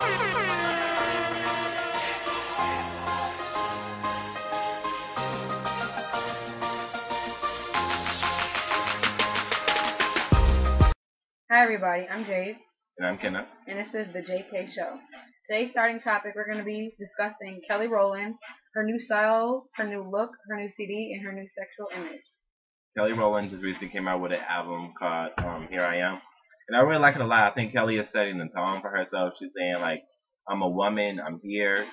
Hi everybody, I'm Jade. And I'm Kenneth. And this is the JK Show. Today's starting topic, we're going to be discussing Kelly Rowland, her new style, her new look, her new CD, and her new sexual image. Kelly Rowland just recently came out with an album called Here I Am. And I really like it a lot. I think Kelly is setting the tone for herself. She's saying, like, I'm a woman, I'm here,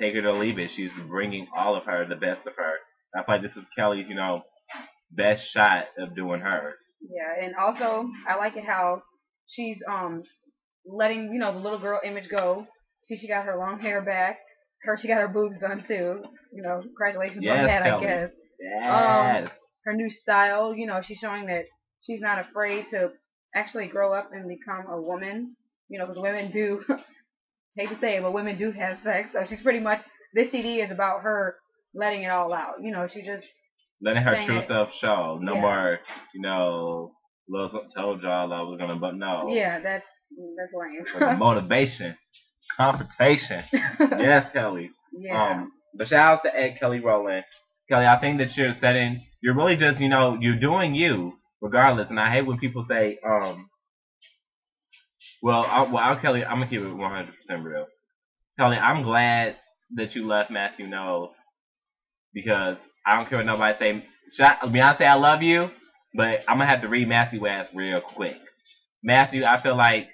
take it or leave it. She's bringing all of her, the best of her. I feel like this is Kelly's, best shot of doing her. Yeah, and also, I like it how she's letting, the little girl image go. She got her long hair back. She got her boobs done, too. Congratulations on that, Kelly. I guess. Yes. Her new style, she's showing that she's not afraid to actually grow up and become a woman. Because women do, hate to say it, but women do have sex. So she's pretty much, this CD is about her letting it all out. She just letting her true self show. No more, little told y'all I was gonna, but no. Yeah, that's lame. For the motivation, confrontation. Yes, Kelly. Yeah. But shout out to Kelly Rowland. Kelly, I think that you're really just, you're doing you, regardless. And I hate when people say, Kelly, I'm gonna keep it 100% real. Kelly, I'm glad that you left Matthew Knowles, because I don't care what nobody say. Beyonce, I love you, but I'm gonna have to read Matthew ass real quick. Matthew, I feel like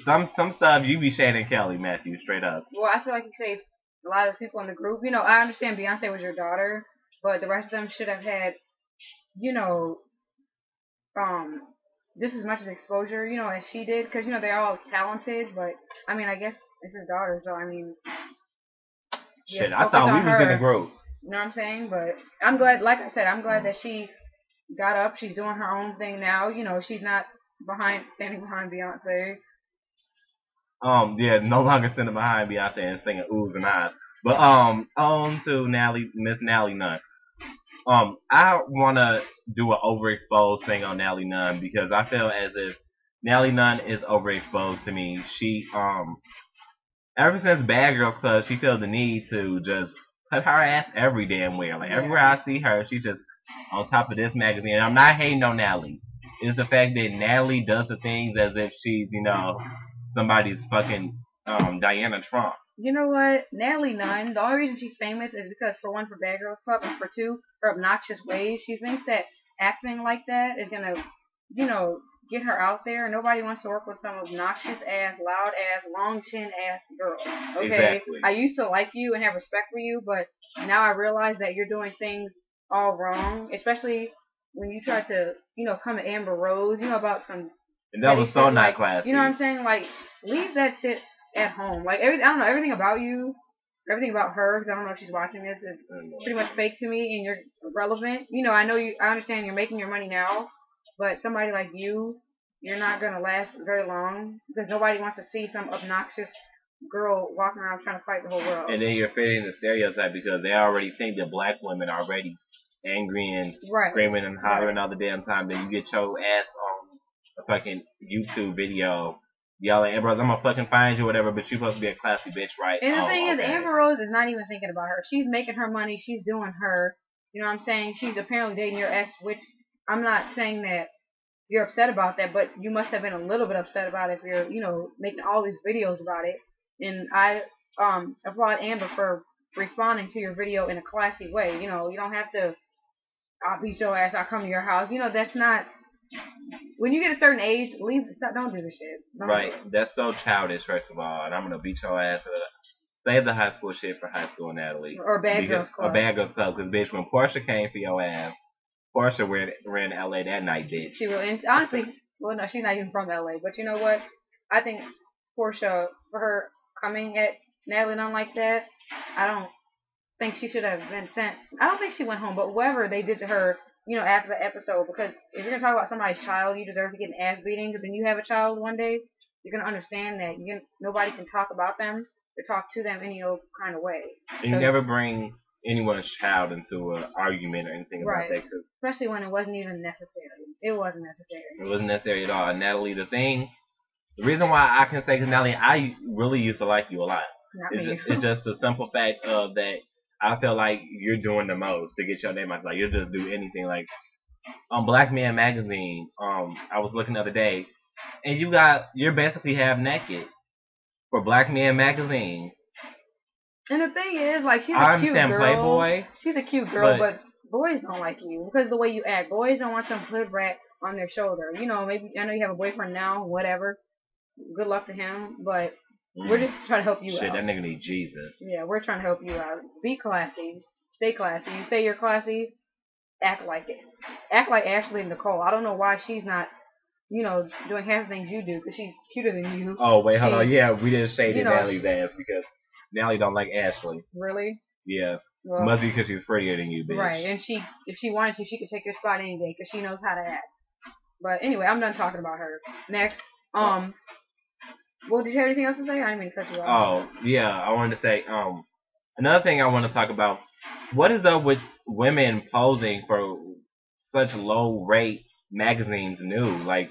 some stuff you be shading Kelly, Matthew, straight up. Well, I feel like you shade a lot of people in the group. I understand Beyonce was your daughter, but the rest of them should have had, just as much as exposure, as she did, because they're all talented. But I guess it's his daughter, so shit, I thought we was in the group. You know what I'm saying? But I'm glad, like I said, I'm glad that she got up. She's doing her own thing now. She's not standing behind Beyonce. Yeah, no longer standing behind Beyonce and singing oohs and ahs. But on to Miss Natalie Nunn. I wanna do an overexposed thing on Natalie Nunn, because I feel as if Natalie Nunn is overexposed to me. She ever since Bad Girls Club, she feels the need to just put her ass every damn where. Like, everywhere I see her, she's just on top of this magazine. And I'm not hating on Natalie. It's the fact that Natalie does the things as if she's, somebody's fucking Diana Trump. You know what? Natalie Nunn, the only reason she's famous is because, for one, for Bad Girls Club, and for two, her obnoxious ways. She thinks that acting like that is going to, get her out there. Nobody wants to work with some obnoxious ass, loud ass, long chin ass girl. Okay? Exactly. I used to like you and have respect for you, but now I realize that you're doing things all wrong, especially when you try to, come at Amber Rose, about some. And that was so not classy. You know what I'm saying? Like, leave that shit at home. Like, I don't know, everything about you, everything about her, because I don't know if she's watching this, is pretty much fake to me, and you're irrelevant. I understand you're making your money now, but somebody like you're not going to last very long, because nobody wants to see some obnoxious girl walking around trying to fight the whole world. And then you're fitting the stereotype, because they already think that black women are already angry and screaming and hollering all the damn time. Then you get your ass on a fucking YouTube video yelling, Amber Rose, I'm gonna fucking find you, whatever, but you're supposed to be a classy bitch, right? And the thing is, Amber Rose is not even thinking about her. She's making her money. She's doing her. You know what I'm saying? She's apparently dating your ex, which I'm not saying that you're upset about that, but you must have been a little bit upset about it if you're, making all these videos about it. And I applaud Amber for responding to your video in a classy way. You don't have to, I'll beat your ass, I'll come to your house. That's not. When you get a certain age, don't do the shit. Right. That's so childish, first of all. And I'm going to beat your ass. Save the high school shit for high school, Natalie. Or Bad Girls Club. Or Bad Girls Club. Because, bitch, when Portia came for your ass, Portia ran L.A. that night, bitch. She really, honestly, well, no, she's not even from L.A. But you know what? I think Portia, for her coming at Natalie Nunn like that, I don't think she should have been sent. I don't think she went home, but whatever they did to her, after the episode, because if you're going to talk about somebody's child, you deserve to get an ass beating, because when you have a child one day, you're going to understand that nobody can talk about them or talk to them any old kind of way. And you never bring anyone's child into an argument or anything about that. Especially when it wasn't even necessary. It wasn't necessary. It wasn't necessary at all. Natalie, the thing The reason why I can say, because Natalie, I really used to like you a lot. Not me. It's just the simple fact of that I feel like you're doing the most to get your name out. Like, you'll just do anything. Like, on Black Man Magazine, I was looking the other day, and you're basically half naked for Black Man Magazine. And the thing is, like, she's I a cute understand girl. Playboy. She's a cute girl, but boys don't like you because of the way you act. Boys don't want some hood rat on their shoulder. You know, maybe I know you have a boyfriend now, whatever. Good luck to him, but we're just trying to help you out. Shit, that nigga need Jesus. Yeah, we're trying to help you out. Be classy. Stay classy. You say you're classy, act like it. Act like Ashley Nicole. I don't know why she's not, you know, doing half the things you do because she's cuter than you. Oh, wait, hold on. Yeah, we didn't shade Natalie's ass because Natalie don't like Ashley. Really? Yeah. Well, must be because she's prettier than you, bitch. Right, and if she wanted to, she could take your spot any day because she knows how to act. But anyway, I'm done talking about her. Next, well, did you have anything else to say? I didn't mean to cut you off. Oh, yeah, I wanted to say, another thing I want to talk about, what is up with women posing for such low rate magazines new? Like,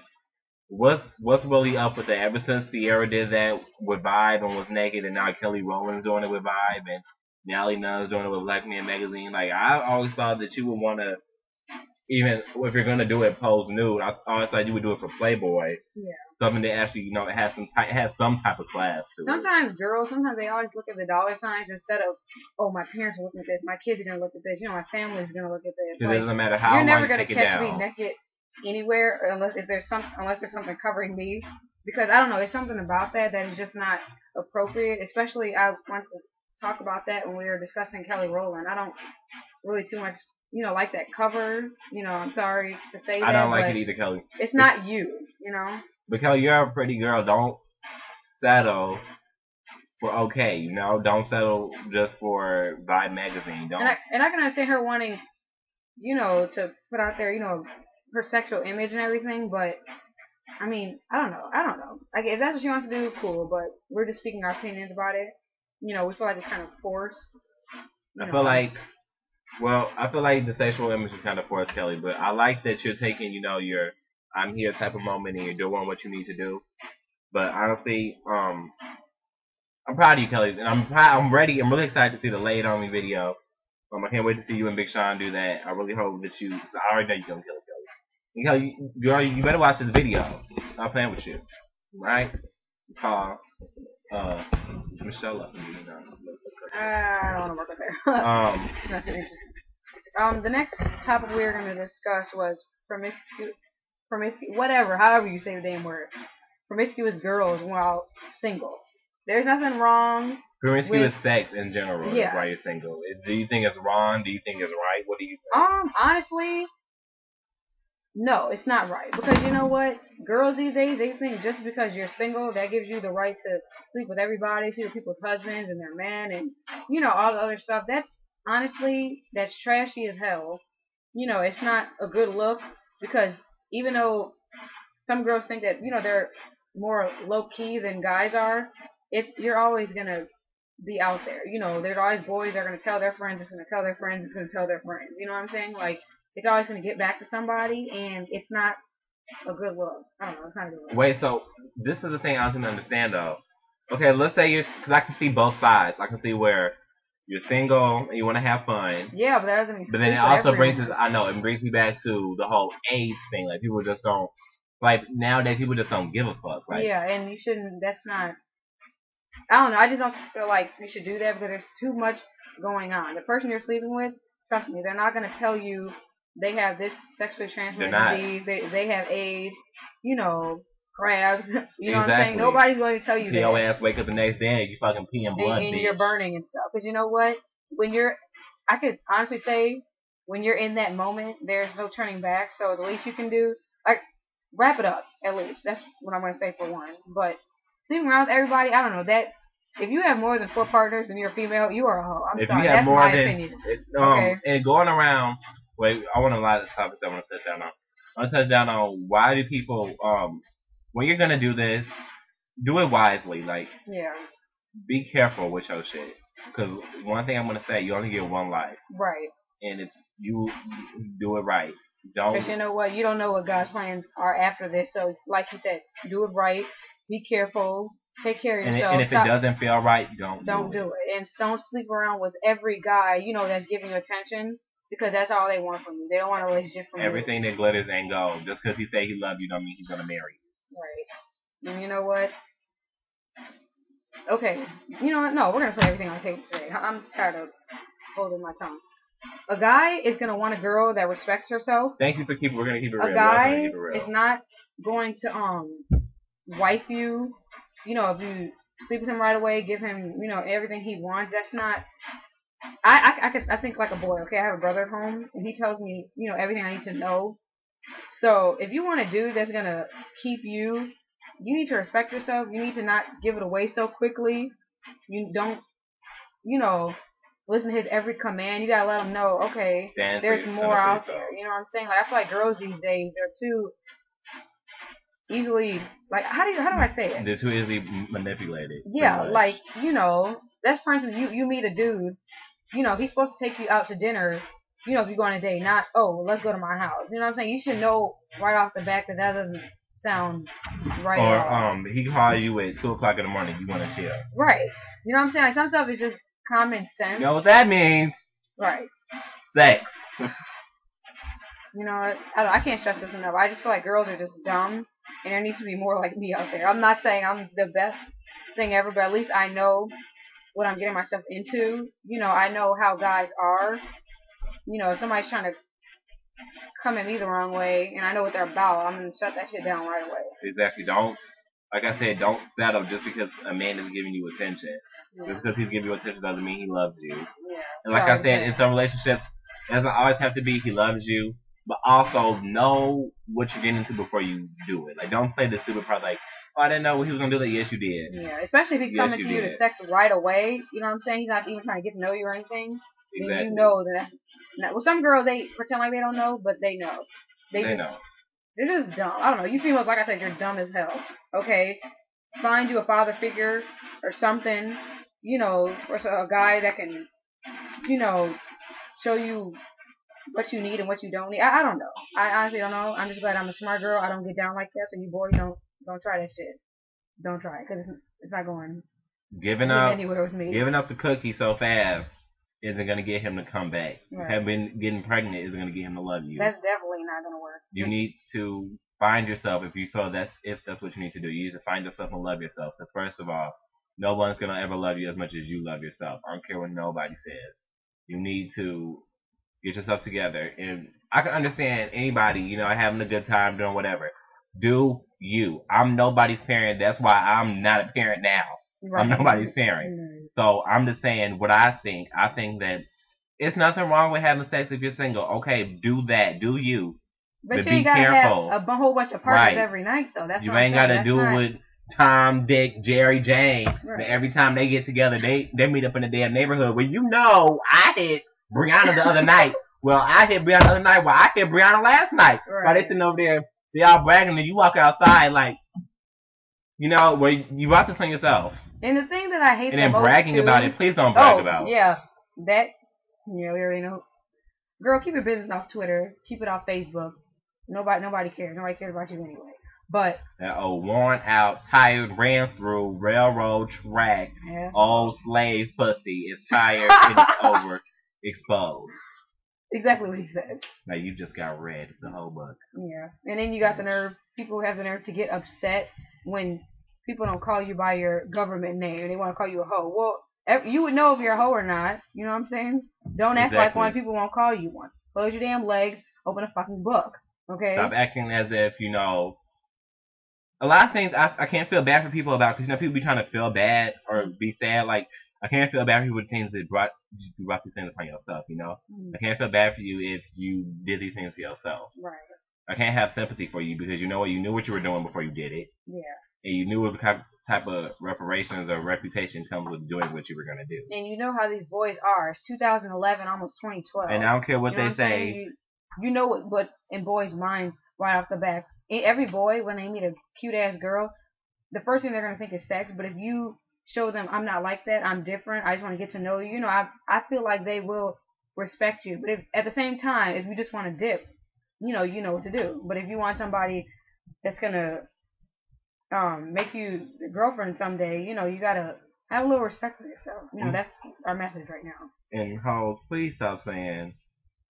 what's really up with that? Ever since Sierra did that with Vibe and was naked, and now Kelly Rowland's doing it with Vibe, and Natalie Nunn's doing it with Black Man Magazine. Like, I always thought that you would want to, even if you're gonna do it pose nude, I always thought you would do it for Playboy. Yeah. Something that actually, you know, has some type of class to sometimes girls, they always look at the dollar signs instead of, oh, my parents are looking at this, my kids are gonna look at this, you know, my family's gonna look at this. Like, it doesn't matter how you're never gonna catch me naked anywhere unless there's something covering me, because I don't know, it's something about that is just not appropriate. Especially, I want to talk about that when we were discussing Kelly Rowland. I don't really too much, you know, like that cover. You know, I'm sorry to say that. I don't like it either, Kelly. It's not you, you know. But Kelly, you're a pretty girl. Don't settle for okay, you know. Don't settle just for Vibe magazine. Don't. And I can understand her wanting, you know, to put out there, you know, her sexual image and everything. But I mean, I don't know. Like, if that's what she wants to do, cool. But we're just speaking our opinions about it. You know, we feel like it's kind of forced. I feel like the sexual image is kind of forced, Kelly. But I like that you're taking, you know, your I'm here type of moment and you're doing what you need to do. But honestly, I'm proud of you, Kelly, and I'm ready. I'm really excited to see the Lay It On Me video. I can't wait to see you and Big Sean do that. I really hope that I already know you're gonna kill it, Kelly. And Kelly, girl, you better watch this video. I'm playing with you, right? Call Michelle up. I don't want to work with her. Not too interesting. The next topic we were going to discuss was promiscuous, whatever, however you say the damn word. Promiscuous girls while single. There's nothing wrong. Promiscuous sex in general while you're single. Do you think it's wrong? Do you think it's right? What do you think? Honestly, no, it's not right. Because you know what? Girls these days, they think just because you're single, that gives you the right to sleep with everybody, sleep with people's husbands and their men, and, you know, all the other stuff. That's trashy as hell. You know, it's not a good look, because even though some girls think that, you know, they're more low-key than guys are, you're always going to be out there. You know, there's always boys that are going to tell their friends, it's going to tell their friends, it's going to tell their friends. You know what I'm saying? Like, it's always going to get back to somebody, and it's not a good look. I don't know. It's not a good look. Wait, so this is the thing I don't understand, though. Okay, let's say because I can see both sides. I can see where you're single and you want to have fun. Yeah, but that doesn't mean. But then it also brings me back to the whole AIDS thing. Like, people just don't. Like, nowadays, people just don't give a fuck. Like, yeah, and you shouldn't. That's not. I don't know. I just don't feel like you should do that because there's too much going on. The person you're sleeping with, trust me, they're not going to tell you they have this sexually transmitted disease. They have AIDS. You know, crabs. You know what I'm saying? Nobody's going to tell you that. Your ass wake up the next day and you fucking peeing blood, and bitch. You're burning and stuff. Because you know what? I could honestly say, when you're in that moment, there's no turning back. So the least you can do, like, wrap it up, at least. That's what I'm going to say for one. But sleeping around with everybody, I don't know. That if you have more than 4 partners and you're a female, you are a hoe. I'm sorry. That's my opinion. Okay. And going around, wait, I want a lot of topics I want to touch down on. I want to touch down on why do people, when you're going to do this, do it wisely. Like, yeah. Be careful with your shit. Because one thing I'm going to say, you only get one life. Right. And if you do it right, because you know what? You don't know what God's plans are after this. So, like you said, do it right. Be careful. Take care of yourself. And if it doesn't feel right, don't do it. And don't sleep around with every guy, that's giving you attention, because that's all they want from you. They don't want a relationship from you. Everything that glitters ain't gold. Just because he say he love you don't mean he's gonna marry you. Right. And you know what? Okay. You know what? No, we're gonna put everything on the table today. I'm tired of holding my tongue. A guy is gonna want a girl that respects herself. Thank you for we're gonna keep it real. A guy is not going to wife you. If you sleep with him right away, give him, everything he wants. That's not. I think like a boy. Okay, I have a brother at home, and he tells me, everything I need to know. So if you want a dude that's gonna keep you, you need to respect yourself. You need to not give it away so quickly. You don't, listen to his every command. You gotta let him know, okay, there's more out there. You know what I'm saying? Like, I feel like girls these days, they're too easily, like, how do I say it? They're too easily manipulated. Yeah, like, that's for instance, you meet a dude, he's supposed to take you out to dinner, if you go on a date, not, oh, let's go to my house. You know what I'm saying? You should know right off the bat that doesn't sound right. Or he call you at 2:00 in the morning. You want to chill. Right. You know what I'm saying? Like, some stuff is just common sense. You know what that means? Right. Sex. I can't stress this enough. I just feel like girls are just dumb, and there needs to be more like me out there. I'm not saying I'm the best thing ever, but at least I know what I'm getting myself into. I know how guys are. If somebody's trying to come at me the wrong way, and I know what they're about, I'm gonna shut that shit down right away. Exactly. Don't settle just because a man is giving you attention. Yeah. Just because he's giving you attention doesn't mean he loves you. Yeah. And like I said, in some relationships, it doesn't always have to be he loves you, but also know what you're getting into before you do it. Like, don't play the stupid part like, oh, I didn't know what he was gonna do that. Yes, you did. Yeah, especially if he's coming to you to sex right away. You know what I'm saying? He's not even trying to get to know you or anything. Exactly. Then you know that. Well, some girls, they pretend like they don't know, but they know. They know. They're just dumb. I don't know. You females, like I said, you're dumb as hell. Okay? Find you a father figure or something, or a guy that can, show you what you need and what you don't need. I don't know. I honestly don't know. I'm just glad I'm a smart girl. I don't get down like that. So you boys don't try that shit. Don't try it, because it's not going anywhere with me. Giving up the cookie so fast isn't going to get him to come back. Right. Getting pregnant isn't going to get him to love you. That's definitely not going to work. You need to find yourself if you feel that's what you need to do. You need to find yourself and love yourself. Because first of all, no one's going to ever love you as much as you love yourself. I don't care what nobody says. You need to get yourself together. And I can understand anybody, having a good time, doing whatever. Do you. I'm nobody's parent. That's why I'm not a parent now. Right. I'm nobody's parent. Mm-hmm. So I'm just saying what I think. I think that it's nothing wrong with having sex if you're single. Okay, do that. Do you. But you ain't got to have a whole bunch of partners every night, though. That's you ain't got to do it with Tom, Dick, Jerry, Jane. Right. Every time they get together, they meet up in the damn neighborhood. Well, I hit Brianna the other night. Well, I hit Brianna the other night. Well, I hit Brianna last night. Right. While they sitting over there, they all bragging, and you walk outside like, where you about to sling yourself. And the thing that I hate, and then bragging about it, please don't brag about it. Yeah, that. We already know. Girl, keep your business off Twitter. Keep it off Facebook. Nobody cares. Nobody cares about you anyway. But that old worn out, tired, ran through railroad track, old slave pussy is tired and it's over, exposed. Exactly what he said. Now you just got read the whole book. Yeah, and then you got the nerve. People have the nerve to get upset when people don't call you by your government name. They want to call you a hoe. Well, you would know if you're a hoe or not. You know what I'm saying? Don't act like one. People won't call you one. Close your damn legs. Open a fucking book. Okay? Stop acting as if, a lot of things I can't feel bad for people about, because, people be trying to feel bad or be sad. Like, I can't feel bad for people with things that brought these things upon yourself, I can't feel bad for you if you did these things to yourself. Right. I can't have sympathy for you because you know what? You knew what you were doing before you did it. Yeah. And you knew what type of reparations or reputation comes with doing what you were going to do. And you know how these boys are. It's 2011, almost 2012. And I don't care what they say. You know what in boys' mind right off the bat. Every boy, when they meet a cute-ass girl, the first thing they're going to think is sex. But if you show them, I'm not like that, I'm different, I just want to get to know you, I feel like they will respect you. But if at the same time, if you just want to dip, you know what to do. But if you want somebody that's going to make you a girlfriend someday, you know, you gotta have a little respect for yourself. You know, that's our message right now. And hoes, please stop saying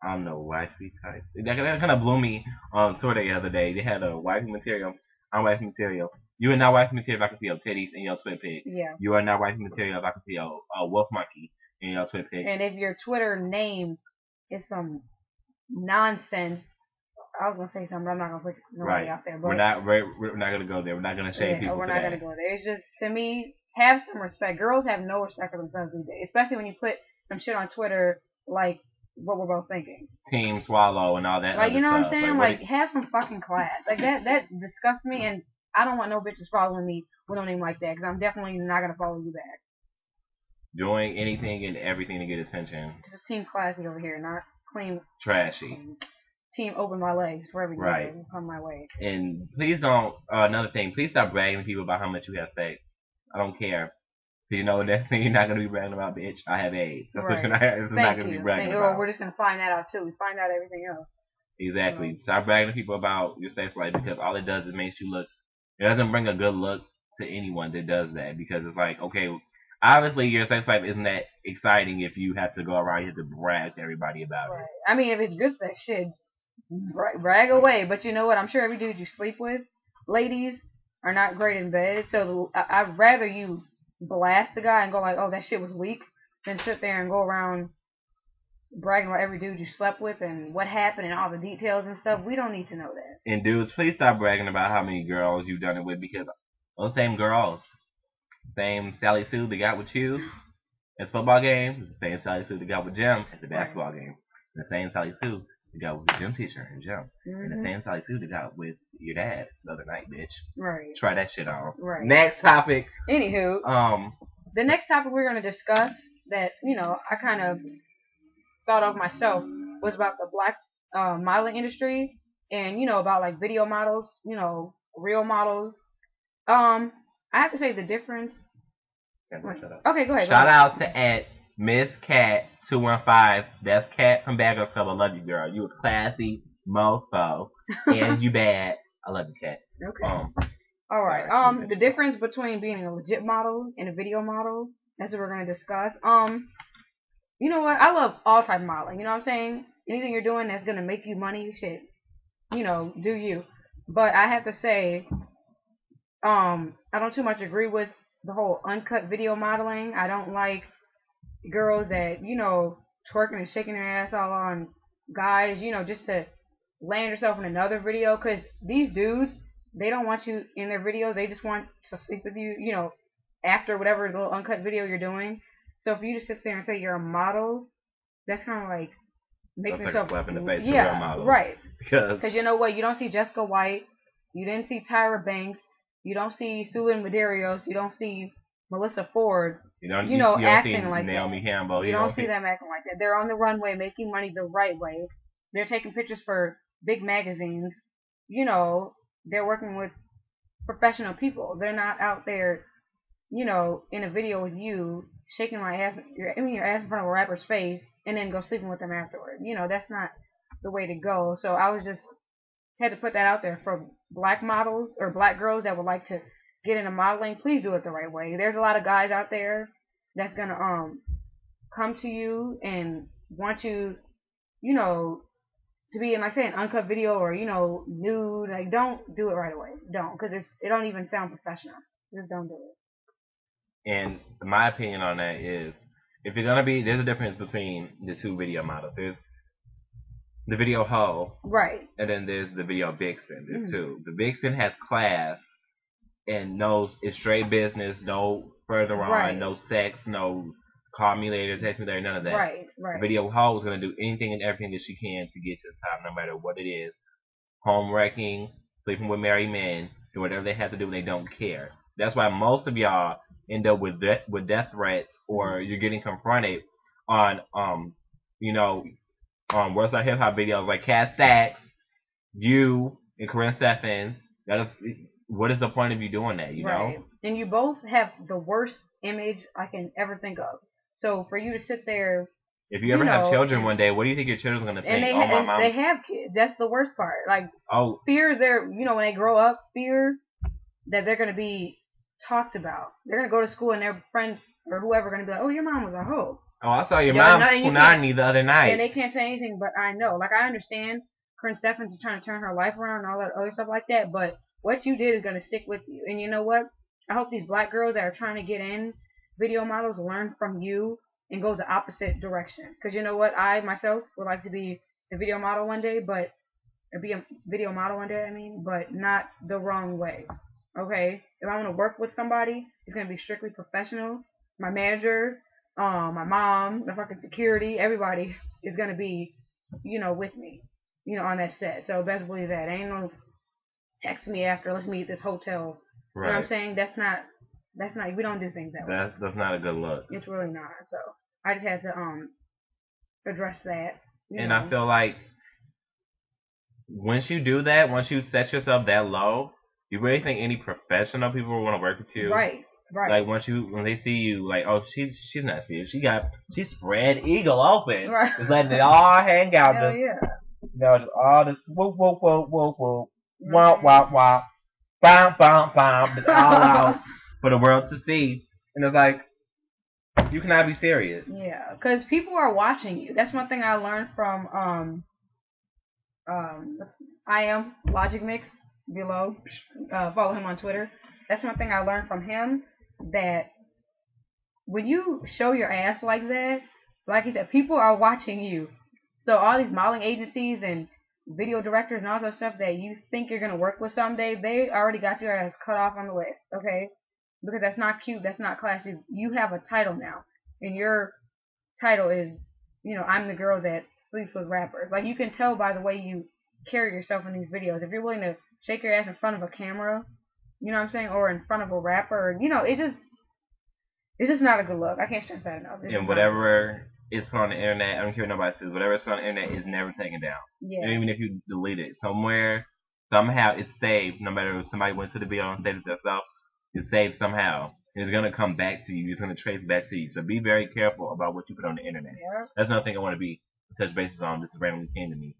I'm the wifey type. That kind of blew me on Twitter the other day. They had a wifey material. I'm wifey material. You are not wifey material if I can see your titties in your Twitter pic. Yeah. You are not wifey material if I can see your wolf monkey in your Twitter pic. And if your Twitter name is some nonsense, I was gonna say something, but I'm not gonna put nobody out there. But we're not gonna go there. We're not gonna shade people. We're not gonna go there. It's just, to me, have some respect. Girls have no respect for themselves these days, especially when you put some shit on Twitter like what we're both thinking. Team Swallow and all that. Like, other you know stuff. what I'm saying? Like have some fucking class. Like that disgusts me, and I don't want no bitches following me with no name like that, because I'm definitely not gonna follow you back. Doing anything and everything to get attention. This is team classy over here, not clean. Trashy. Team open my legs for everything that come my way. And please don't. Another thing, please stop bragging to people about how much you have sex. I don't care. You know, that's the thing you're not gonna be bragging about, bitch. I have AIDS. That's what you're not. It's not gonna be bragging about. We're just gonna find that out too. We find out everything else. Exactly. Stop bragging to people about your sex life, because all it does is makes you look. It doesn't bring a good look to anyone that does that, because it's like, okay, obviously your sex life isn't that exciting if you have to go around here to brag to everybody about it. I mean, if it's good sex, shit, brag away. But you know what? I'm sure every dude you sleep with, ladies, are not great in bed. So I'd rather you blast the guy and go like, oh, that shit was weak, than sit there and go around bragging about every dude you slept with and what happened and all the details and stuff. We don't need to know that. And dudes, please stop bragging about how many girls you've done it with, because those same girls, same Sally Sue that got with you at the football game, the same Sally Sue that got with Jim at the basketball game, the same Sally Sue that got with the gym teacher in gym, and the same Sally Sue that got with your dad the other night, bitch. Right. Try that shit on. Right. Next topic. Anywho, the next topic we're going to discuss that, you know, I kind of thought of myself was about the black modeling industry, and, you know, about like video models, you know, real models. I have to say the difference. Okay, go ahead. Shout out to Miss Cat 215. That's Cat from Bad Girls Club. I love you, girl. You a classy mofo, and you bad. I love you, Cat. Okay. All right. The difference between being a legit model and a video model. That's what we're gonna discuss. You know what? I love all type of modeling. You know what I'm saying? Anything you're doing that's gonna make you money, shit. You know, do you? But I have to say, I don't too much agree with the whole uncut video modeling. I don't like girls that, you know, twerking and shaking their ass all on guys, you know, just to land yourself in another video. Because these dudes, they don't want you in their videos. They just want to sleep with you, you know, after whatever little uncut video you're doing. So for you to sit there and say you're a model, that's kind of like making yourself slap in the face. Yeah, real models. Right. Because you know what? You don't see Jessica White. You didn't see Tyra Banks. You don't see Susan Medeiros. You don't see Melissa Ford. You don't acting like Naomi Campbell. You don't see them acting like that. They're on the runway making money the right way. They're taking pictures for big magazines. You know, they're working with professional people. They're not out there, you know, in a video with you shaking your ass in front of a rapper's face and then go sleeping with them afterward. You know, that's not the way to go. So I was just had to put that out there for black models or black girls that would like to get into modeling. Please do it the right way. There's a lot of guys out there that's gonna come to you and want you, you know, to be in, like, say, an uncut video or, you know, nude. Like, don't do it right away. Don't, because it don't even sound professional. Just don't do it. And my opinion on that is, if you're gonna be, there's a difference between the two video models. There's the video hoe, right, and then there's the video vixen. There's two. The vixen has class and knows it's straight business, no further on, no sex, no call me later, text me later, none of that. Right. The video hoe is gonna do anything and everything that she can to get to the top, no matter what it is. Home wrecking, sleeping with married men, do whatever they have to do, and they don't care. That's why most of y'all end up with death threats, or you're getting confronted on Westside Hip Hop videos like Cat Stacks, you, and Corinne Steffens. What is the point of you doing that, you know? And you both have the worst image I can ever think of. So for you to sit there, if you ever have children one day, what do you think your children's gonna think? And they have kids. That's the worst part. Like, fear when they grow up, fear that they're gonna be talked about. They're gonna go to school and their friend or whoever gonna be like, oh, your mom was a hoe. Oh, I saw your mom's punani the other night. And they can't say anything, but I know. Like, I understand Corinne Steffens is trying to turn her life around and all that other stuff like that, but what you did is going to stick with you. And you know what? I hope these black girls that are trying to get in video models learn from you and go the opposite direction. Because you know what? I, myself, would like to be a video model one day, but but not the wrong way. Okay? If I want to work with somebody, it's going to be strictly professional. My manager, my mom, the fucking security, everybody is going to be, with me, on that set. So best believe that. Ain't no text me after, let's meet at this hotel. Right. You know what I'm saying? That's not, we don't do things that way. That's not a good look. It's really not. So I just had to, address that. And I feel like once you do that, once you set yourself that low, you really think any professional people will want to work with you? Right. Like when they see you, like, oh, she's not serious. She spread eagle open. Right. Just letting it all hang out. Hell just, yeah. Just all this whoop whoop whoop whoop whoop, womp womp womp, bam bam bam, just all out for the world to see. And it's like, you cannot be serious. Yeah, because people are watching you. That's one thing I learned from I am Logic Mix below. Follow him on Twitter. That's one thing I learned from him. That when you show your ass like that, like he said, people are watching you. So all these modeling agencies and video directors and all that stuff that you think you're going to work with someday, they already got your ass cut off on the list, okay? Because that's not cute, that's not classy. You have a title now, and your title is, I'm the girl that sleeps with rappers. Like, you can tell by the way you carry yourself in these videos. If you're willing to shake your ass in front of a camera, you know what I'm saying? Or in front of a rapper. It's just not a good look. I can't stress that enough. And whatever is put on the internet, I don't care what nobody says, whatever is put on the internet is never taken down. Yeah. And even if you delete it somewhere, somehow it's saved. No matter if somebody went to the video and saved it themselves, it's saved somehow. And it's going to come back to you. It's going to trace back to you. So be very careful about what you put on the internet. Yeah. That's another thing I want to touch bases on. This randomly came to me.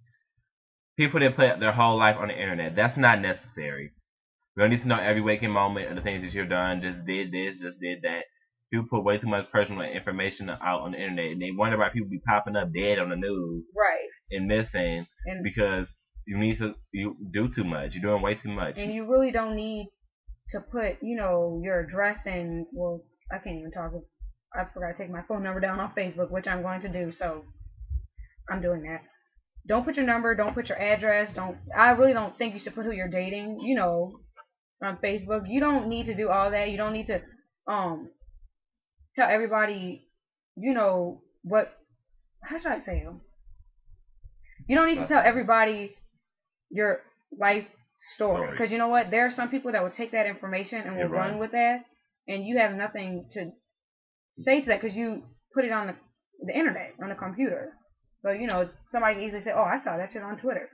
People that put their whole life on the internet, that's not necessary. We don't need to know every waking moment of the things that you've done. Just did this, just did that. People put way too much personal information out on the internet, and they wonder why people be popping up dead on the news, right? And missing because you do too much. You're doing way too much, and you really don't need to put, your address in. Well, I can't even talk. I forgot to take my phone number down on Facebook, which I'm going to do. So I'm doing that. Don't put your number. Don't put your address. I really don't think you should put who you're dating. On Facebook, you don't need to do all that. You don't need to tell everybody, what. How should I say it? You don't need to tell everybody your life story, because you know what? There are some people that will take that information and will run with that, and you have nothing to say to that because you put it on the internet, on the computer. So somebody can easily say, "Oh, I saw that shit on Twitter."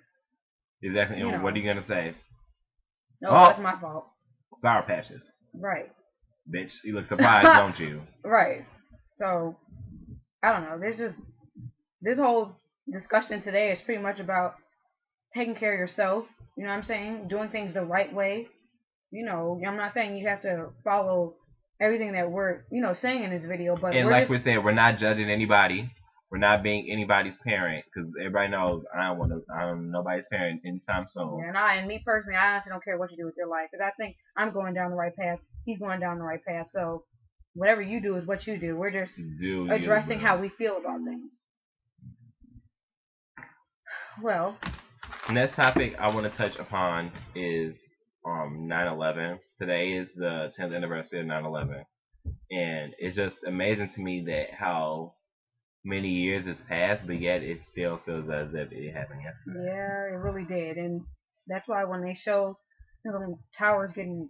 Exactly. And what are you gonna say? No, that's my fault. Sour Patches. Right. Bitch, you look surprised, don't you? Right. So, I don't know. There's just, this whole discussion today is pretty much about taking care of yourself. You know what I'm saying? Doing things the right way. I'm not saying you have to follow everything that we're, saying in this video. But we're saying, we're not judging anybody. We're not being anybody's parent, because everybody knows I'm nobody's parent anytime soon. Yeah, and me personally, I honestly don't care what you do with your life, because I think I'm going down the right path. He's going down the right path. So whatever you do is what you do. We're just addressing how we feel about things. Well, next topic I want to touch upon is 9/11. Today is the 10th anniversary of 9/11, and it's just amazing to me that how many years has passed, but yet it still feels as if it happened yesterday. Yeah, it really did. And that's why when they show the towers getting,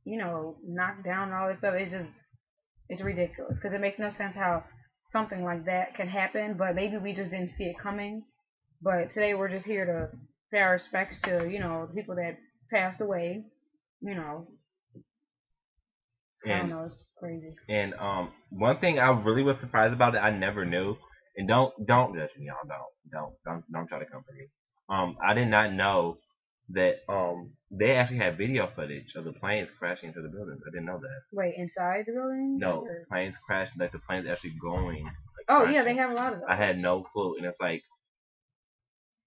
knocked down and all this stuff, it's ridiculous. Because it makes no sense how something like that can happen, but maybe we just didn't see it coming. But today we're just here to pay our respects to, the people that passed away, I don't know, it's crazy. And one thing I really was surprised about that I never knew, and don't judge me, y'all. Don't try to come for me. I did not know that they actually had video footage of the planes crashing into the buildings. I didn't know that. Wait, inside the building? No, Or? planes crashed. Like the planes actually going. Like, Oh crashing. yeah, they have a lot of those. I had no clue, and it's like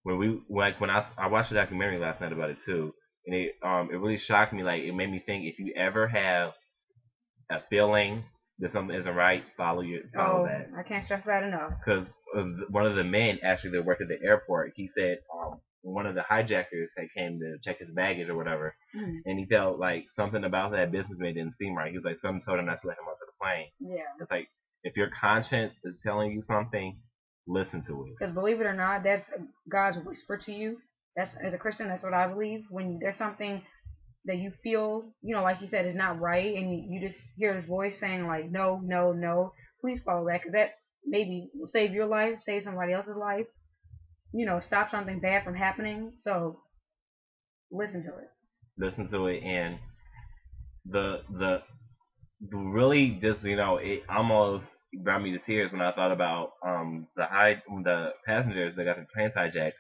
when I watched a documentary last night about it too, and it really shocked me. Like it made me think if you ever have a feeling that something isn't right, follow that. I can't stress that enough. Because one of the men actually that worked at the airport, he said one of the hijackers had came to check his baggage or whatever, and he felt like something about that businessman didn't seem right. He was like, something told him not to let him onto the plane. Yeah. It's like if your conscience is telling you something, listen to it. Because believe it or not, that's God's whisper to you. That's, as a Christian, that's what I believe. When there's something that you feel, like you said, is not right, and you just hear his voice saying like, no, no, no, please follow that, because that maybe will save your life, save somebody else's life, stop something bad from happening. So listen to it. Listen to it, and the really just it almost brought me to tears when I thought about the passengers that got the planes hijacked.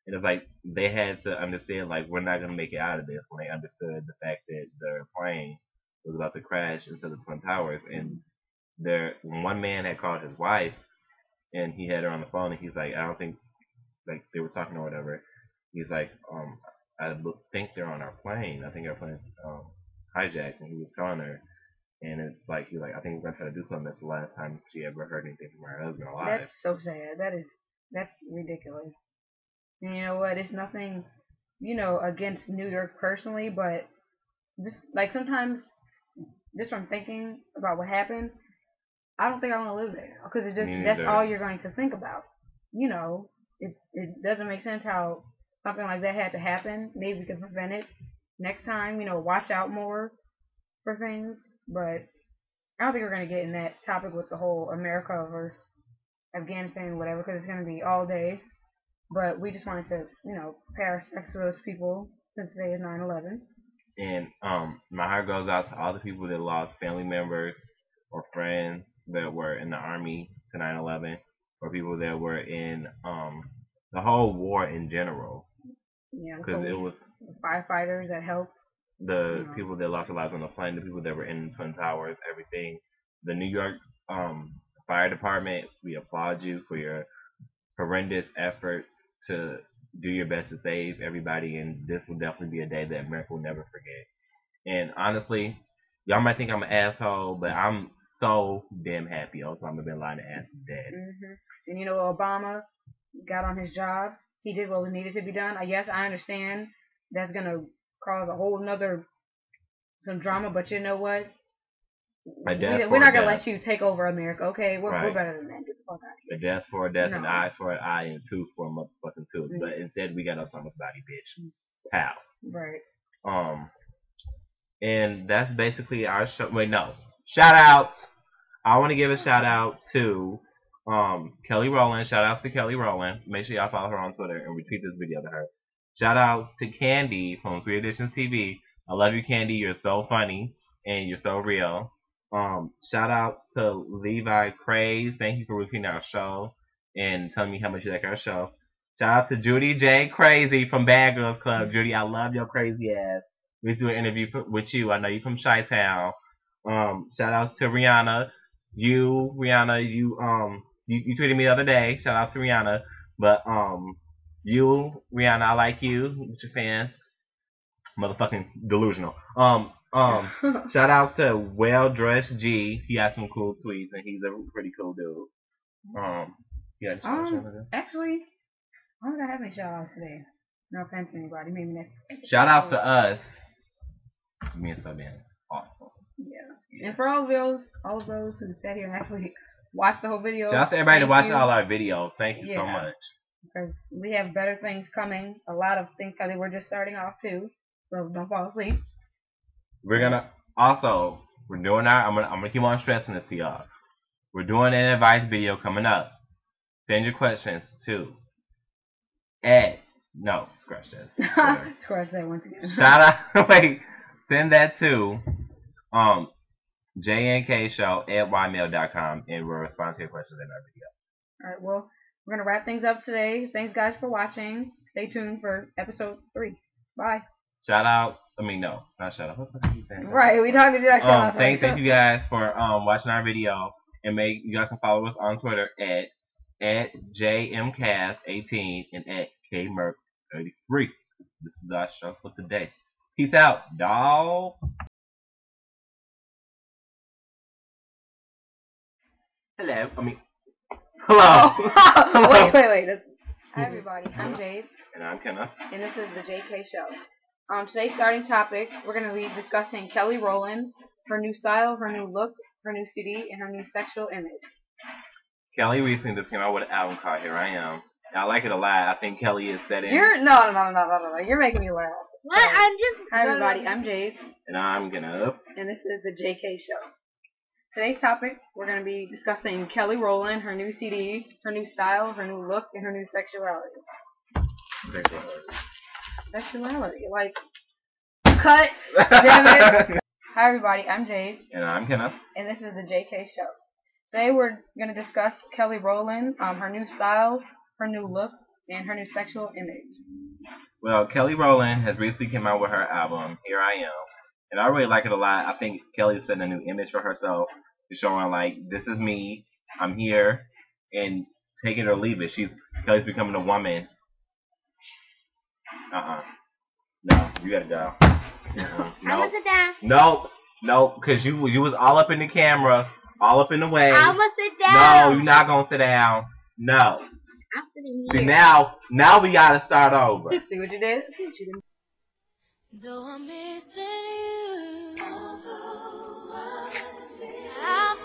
And it's like they had to understand like we're not gonna make it out of this when they understood the fact that their plane was about to crash into the Twin Towers. And one man had called his wife and he had her on the phone and he's like, I don't think like they were talking or whatever. He's like, I think they're on our plane. I think our plane's hijacked. And he was telling her, and it's like he's like, I think we're gonna try to do something. That's the last time she ever heard anything from her husband alive. That's so sad. That's ridiculous. And you know what? It's nothing, against New York personally, but just like sometimes, just from thinking about what happened, I don't think I want to live there because it's just that's all you're going to think about. It doesn't make sense how something like that had to happen. Maybe we can prevent it next time. Watch out more for things. But I don't think we're going to get in that topic with the whole America versus Afghanistan, whatever, because it's going to be all day. But we just wanted to, pay our respects to those people since today is 9/11. And my heart goes out to all the people that lost family members or friends that were in the army to 9/11, or people that were in the whole war in general. Yeah, because it was firefighters that helped. The people that lost their lives on the plane, the people that were in the Twin Towers, everything. The New York Fire Department, we applaud you for your horrendous efforts to do your best to save everybody, and this will definitely be a day that America will never forget. And honestly, y'all might think I'm an asshole, but I'm so damn happy Osama bin Laden ass is dead. And Obama got on his job. He did what was needed to be done. Yes, I understand that's gonna cause a whole nother some drama, but you know what? We're not gonna let you take over America, okay? We're better than that. Get the fuck out of here. A death for a death, an eye for an eye, and tooth for a motherfucking tooth. But instead, we got Osama's body, bitch. How? Right. And that's basically our show. Wait, no. Shout out. I want to give a shout out to Kelly Rowland. Shout outs to Kelly Rowland. Make sure y'all follow her on Twitter and retweet this video to her. Shout outs to Candy from Sweet Editions TV. I love you, Candy. You're so funny and you're so real. Shout outs to Levi Craze. Thank you for repeating our show and telling me how much you like our show. Shout out to Judy J. Crazy from Bad Girls Club. Judy, I love your crazy ass. Let's do an interview with you. I know you from Chi-Town. Shout outs to Rihanna. Rihanna, you tweeted me the other day. Shout out to Rihanna. But you, Rihanna, I like you with your fans. Motherfucking delusional. Shout outs to Well Dressed G. He has some cool tweets and he's a pretty cool dude. Actually, I don't have any shout outs today. No offense to anybody. Maybe next. Shout outs to us. Being so damn awesome. Yeah. And for all of those who sat here and actually watched the whole video. Shout out to everybody to watch all our videos. Thank you so much. Because we have better things coming. A lot of things coming. We're just starting off too. So don't fall asleep. We're doing I'm gonna keep on stressing this to y'all. We're doing an advice video coming up. Send your questions to scratch that. Scratch that once again. Send that to jnkshow@ymail.com and we'll respond to your questions in our video. Alright, well, we're gonna wrap things up today. Thanks guys for watching. Stay tuned for episode 3. Bye. shout out. I mean, no, not shout out. What the fuck are you saying? Right, we talking to do that shout out. Thank you guys for watching our video, and you guys can follow us on Twitter at JMCast18 and at KMerc33. This is our show for today. Peace out, dawg. Hello. Hello. Wait. Hi everybody, I'm Jade. And I'm Kenneth. And this is the JK Show. Today's starting topic, we're going to be discussing Kelly Rowland, her new style, her new look, her new CD, and her new sexual image. Kelly recently just came out with an album called Here I Am. And I like it a lot. I think Kelly is setting... No. You're making me laugh. What? Hi everybody, I'm Jade. And I'm Kenneth. And this is the JK Show. Today's topic, we're going to be discussing Kelly Rowland, her new CD, her new style, her new look, and her new sexuality. Sexuality, like, cut, damn it. Hi everybody, I'm Jade. And I'm Kenneth. And this is the JK Show. Today we're going to discuss Kelly Rowland, her new style, her new look, and her new sexual image. Well, Kelly Rowland has recently come out with her album, Here I Am. And I really like it a lot. I think Kelly's setting a new image for herself. She's showing, like, this is me, I'm here, and take it or leave it. Kelly's becoming a woman. No, you gotta go. I'm gonna sit down. Nope, because you was all up in the camera, all up in the way. I'm gonna sit down. No, you're not gonna sit down. No. I'm sitting here. See, now we gotta start over. See what you did? See what you did. Though I'm missing you, although I